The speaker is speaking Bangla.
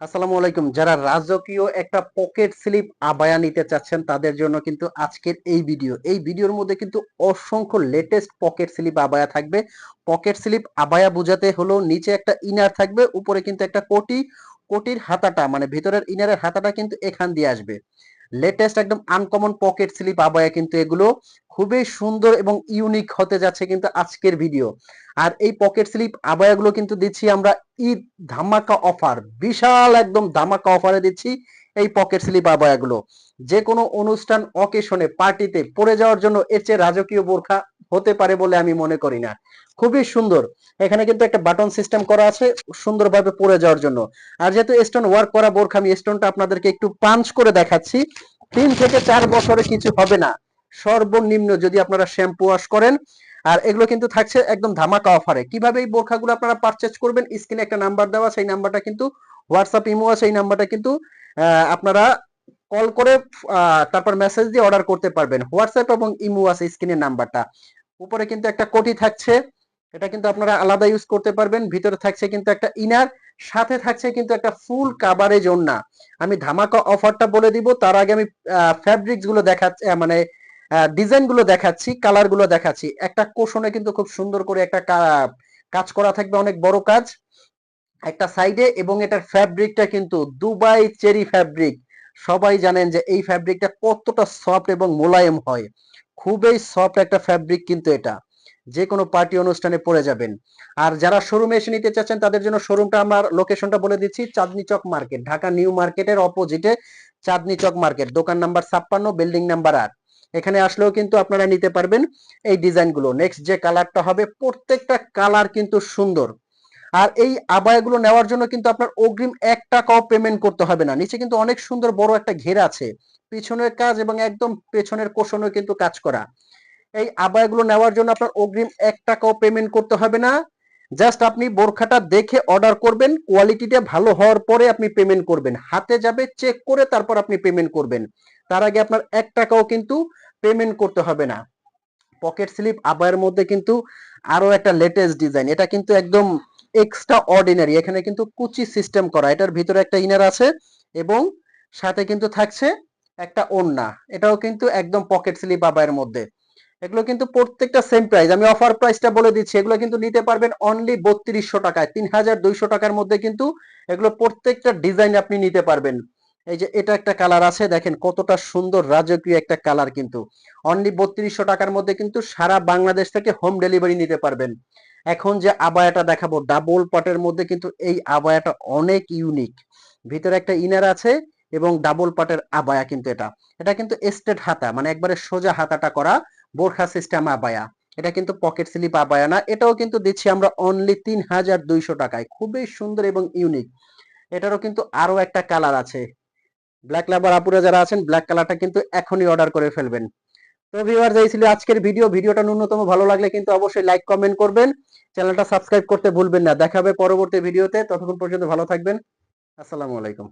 আসসালামু আলাইকুম। যারা রাজকীয় একটা পকেট স্লিপ আবায়া নিতে চাচ্ছেন তাদের জন্য কিন্তু আজকের এই ভিডিও। এই ভিডিওর মধ্যে কিন্তু অসংখ্য লেটেস্ট পকেট স্লিপ আবায়া থাকবে। পকেট স্লিপ আবায়া বোঝাতে হলো নিচে একটা ইনার থাকবে, উপরে কিন্তু একটা কোটি, কোটির হাতাটা মানে ভিতরের ইনারের হাতাটা কিন্তু এখান দিয়ে আসবে। লেটেস্ট একদম আনকমন পকেট স্লিপ আবায়া কিন্তু এগুলো খুবই সুন্দর এবং ইউনিক হতে যাচ্ছে কিন্তু আজকের ভিডিও। আর এই পকেট স্লিপ আবায়াগুলো কিন্তু দিচ্ছি আমরা ঈদ ধামাকা অফার, বিশাল একদম ধামাকা অফারে দিচ্ছি এই পকেট স্লিপ আবায়াগুলো। যে কোনো অনুষ্ঠান অকেশনে পার্টিতে পরে যাওয়ার জন্য এর চেয়ে রাজকীয় বোরখা হতে পারে বলে আমি মনে করি না। খুবই সুন্দর। এখানে কিন্তু একটা বাটন সিস্টেম করা আছে সুন্দরভাবে পরে যাওয়ার জন্য। আর যেহেতু স্টোন ওয়ার্ক করা বোরখা, আমি স্টোনটা আপনাদেরকে একটু পাঞ্চ করে দেখাচ্ছি। 3 থেকে 4 বছরে কিছু হবে না সর্বনিম্ন, যদি আপনারা শ্যাম্পু ওয়াশ করেন। আর এগুলো কিন্তু থাকছে একদম ধামাকা অফারে। কিভাবে এই বোরখাগুলো আপনারা পারচেজ করবেন, স্ক্রিনে একটা নাম্বার দেওয়া, সেই নাম্বারটা কিন্তু হোয়াটসঅ্যাপ ইমো আছে, এই নাম্বারটা কিন্তু আপনারা কল করে তারপর মেসেজ দিয়ে অর্ডার করতে পারবেন। হোয়াটসঅ্যাপ এবং ইমো আছে স্ক্রিনের নাম্বারটা। উপরে কিন্তু একটা কোটি থাকছে, এটা কিন্তু আপনারা আলাদা ইউজ করতে পারবেন। ভিতরে থাকছে কিন্তু একটা ইনার, সাথে থাকছে কিন্তু একটা ফুল কাভারেজ ওড়না। আমি ধামাকা অফারটা বলে দিব তার আগে আমি ফ্যাব্রিক্স গুলো দেখাচ্ছি, মানে ডিজাইন গুলো দেখাচ্ছি, কালার গুলো দেখাচ্ছি। একটা কোশনে কিন্তু খুব সুন্দর করে একটা কাজ করা থাকবে, অনেক বড় কাজ একটা সাইডে, এবং এটার ফ্যাব্রিকটা কিন্তু দুবাই চেরি ফ্যাব্রিক। সবাই জানেন যে এই ফ্যাব্রিকটা কতটা সফট এবং মোলায়েম হয়। খুবই সফট একটা ফ্যাব্রিক কিন্তু এটা, যে কোনো পার্টি অনুষ্ঠানে পরে যাবেন। আর যারা শোরুমে এসে নিতে চাচ্ছেন তাদের জন্য শোরুমটা, আমার লোকেশনটা বলে দিচ্ছি, চাঁদনী চক মার্কেট, ঢাকা নিউ মার্কেটের অপোজিটে চাঁদনী চক মার্কেট, দোকান নাম্বার 56, বিল্ডিং নাম্বার 8। এখানে আসলেও কিন্তু আপনারা নিতে পারবেন এই ডিজাইনগুলো। নেক্সট যে কালারটা হবে, প্রত্যেকটা কালার কিন্তু সুন্দর। আর এই আবায়াগুলো নেওয়ার জন্য কিন্তু আপনার অগ্রিম 1 টাকাও পেমেন্ট করতে হবে না। নিচে কিন্তু অনেক সুন্দর বড় একটা ঘেরা আছে, পিছনের কাজ এবং একদম পেছনের কোষণেও কিন্তু কাজ করা। এই আবায়াগুলো নেওয়ার জন্য আপনার অগ্রিম 1 টাকাও পেমেন্ট করতে হবে না। জাস্ট আপনি বোরখাটা দেখে অর্ডার করবেন, কোয়ালিটিটা ভালো হওয়ার পরে আপনি পেমেন্ট করবেন। হাতে যাবে, চেক করে তারপর আপনি পেমেন্ট করবেন। তার আগে আপনার 1 টাকাও কিন্তু পেমেন্ট করতে হবে না। পকেট স্লিপ আবায়ের মধ্যে কিন্তু আরো একটা লেটেস্ট ডিজাইন, এটা কিন্তু একদম এক্সট্রা অর্ডিনারি। এখানে কিন্তু কুচি সিস্টেম করা, এটার ভিতরে একটা ইনার আছে এবং সাথে কিন্তু থাকছে একটা ওড়না। এটাও কিন্তু একদম পকেট স্লিপ আবায়ের মধ্যে। এগুলো কিন্তু প্রত্যেকটা সেম প্রাইস, আমি অফার প্রাইসটা বলে দিচ্ছি। এগুলো কিন্তু নিতে পারবেন অনলি 3200 টাকায়, 3200 টাকার মধ্যে কিন্তু এগুলো প্রত্যেকটা ডিজাইন আপনি নিতে পারবেন। এই যে এটা একটা কালার আছে, দেখেন কতটা সুন্দর রাজকীয় একটা কালার, কিন্তু অনলি 3200 টাকার মধ্যে কিন্তু সারা বাংলাদেশ থেকে হোম ডেলিভারি নিতে পারবেন। এখন যে আবায়াটা দেখাবো ডাবল পাটের মধ্যে, কিন্তু এই আবায়াটা অনেক ইউনিক। ভিতরে একটা ইনার আছে এবং ডাবল পাটের আবায়া কিন্তু এটা। এটা কিন্তু স্ট্রেট হাতা, মানে একবারে সোজা হাতাটা করা বোরখা সিস্টেম আবায়া। এটা কিন্তু পকেট স্লিপ আবায়া না। এটাও কিন্তু দিচ্ছি আমরা অনলি 3200 টাকায়, খুবই সুন্দর এবং ইউনিক। এটারও কিন্তু আরো একটা কালার আছে। ব্ল্যাক লাভার আপুরা যারা আছেন, ব্ল্যাক কালারটা কিন্তু এখনই অর্ডার করে ফেলবেন। তো ভিউয়ার্স, এই ছিল আজকের ভিডিও। ভিডিওটা ন্যূনতম ভালো লাগলে কিন্তু অবশ্যই লাইক কমেন্ট করবেন, চ্যানেলটা সাবস্ক্রাইব করতে ভুলবেন না। দেখা হবে পরবর্তী ভিডিওতে, ততক্ষণ পর্যন্ত ভালো থাকবেন। আসসালামু আলাইকুম।